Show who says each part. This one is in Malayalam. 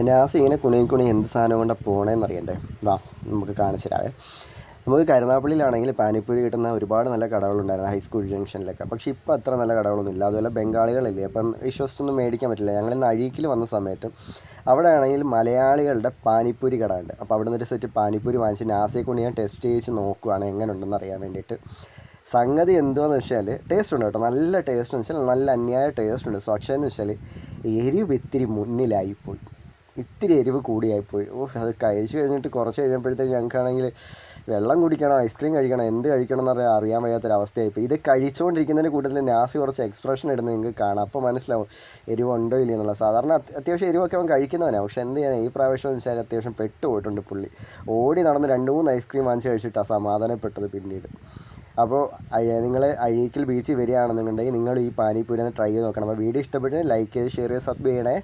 Speaker 1: നാസ് ഇങ്ങനെ കുണി എന്ത് സാധനം കൊണ്ടാണ് പോണേന്ന് അറിയണ്ടേ? വാ നമുക്ക് കാണിച്ചു തരാവേ. നമുക്ക് കരുനാഗപ്പള്ളിയിലാണെങ്കിൽ പാനിപ്പൂരി കിട്ടുന്ന ഒരുപാട് നല്ല കടകളുണ്ടായിരുന്നു ഹൈസ്കൂൾ ജംഗ്ഷനിലൊക്കെ. പക്ഷേ ഇപ്പോൾ അത്ര നല്ല കടകളൊന്നും ഇല്ല. അതുപോലെ ബംഗാളികളില്ലേ, അപ്പം വിശ്വസിച്ചൊന്നും മേടിക്കാൻ പറ്റില്ല. ഞങ്ങളിന്ന് അഴീക്കിൽ വന്ന സമയത്ത് അവിടെ ആണെങ്കിൽ മലയാളികളുടെ പാനിപ്പൂരി കട ഉണ്ട്. അപ്പോൾ അവിടെ നിന്നൊരു സെറ്റ് പാനിപ്പൂരി വാങ്ങിച്ച് നാസയെ കൊണ്ട് ഞാൻ ടെസ്റ്റ് ചെയ്ത് നോക്കുവാണ് എങ്ങനെ ഉണ്ടെന്ന് അറിയാൻ വേണ്ടിയിട്ട്. സംഗതി എന്തുവാന്ന് വെച്ചാൽ ടേസ്റ്റ് ഉണ്ട് കേട്ടോ, നല്ല ടേസ്റ്റ് എന്ന് വെച്ചാൽ നല്ല അന്യായ ടേസ്റ്റ് ഉണ്ട്. പക്ഷേ എന്ന് വെച്ചാൽ എരിവ് ഇത്തിരി മുന്നിലായിപ്പോയി, ഇത്തിരി എരിവ് കൂടിയായിപ്പോയി. അത് കഴിച്ച് കഴിഞ്ഞിട്ട് കുറച്ച് കഴിഞ്ഞപ്പോഴത്തേക്ക് ഞങ്ങൾക്കാണെങ്കിൽ വെള്ളം കുടിക്കണം, ഐസ്ക്രീം കഴിക്കണം, എന്ത് കഴിക്കണം എന്ന് അറിയാൻ വയ്യാത്തൊരവസ്ഥയായിപ്പോയി. ഇത് കഴിച്ചുകൊണ്ടിരിക്കുന്നതിൻ്റെ കൂട്ടത്തിൽ നാസി കുറച്ച് എക്സ്പ്രഷൻ ഇടുന്നത് നിങ്ങൾക്ക് കാണാം, അപ്പോൾ മനസ്സിലാവും എരിവുണ്ടോ ഇല്ല എന്നുള്ളത്. സാധാരണ അത്യാവശ്യം എരിവൊക്കെ അവൻ കഴിക്കുന്നവനാണ്. പക്ഷേ എന്ത് ചെയ്യാൻ, ഈ പ്രാവശ്യം എന്ന് വെച്ചാൽ അത്യാവശ്യം പെട്ടുപോയിട്ടുണ്ട് പുള്ളി. ഓടി നടന്ന് 2-3 ഐസ്ക്രീം വാങ്ങിച്ച് കഴിച്ചിട്ടാണ് സമാധാനപ്പെട്ടത് പിന്നീട്. അപ്പോൾ നിങ്ങൾ അഴീക്കൽ ബീച്ചിൽ വരികയാണെന്നുണ്ടെങ്കിൽ നിങ്ങൾ ഈ പാനിപ്പൂരി ഒന്ന് ട്രൈ ചെയ്ത് നോക്കണം. അപ്പോൾ വീഡിയോ ഇഷ്ടപ്പെട്ട് ലൈക്ക് ചെയ്ത് ഷെയർ ചെയ്ത് സബ് ചെയ്യണേ.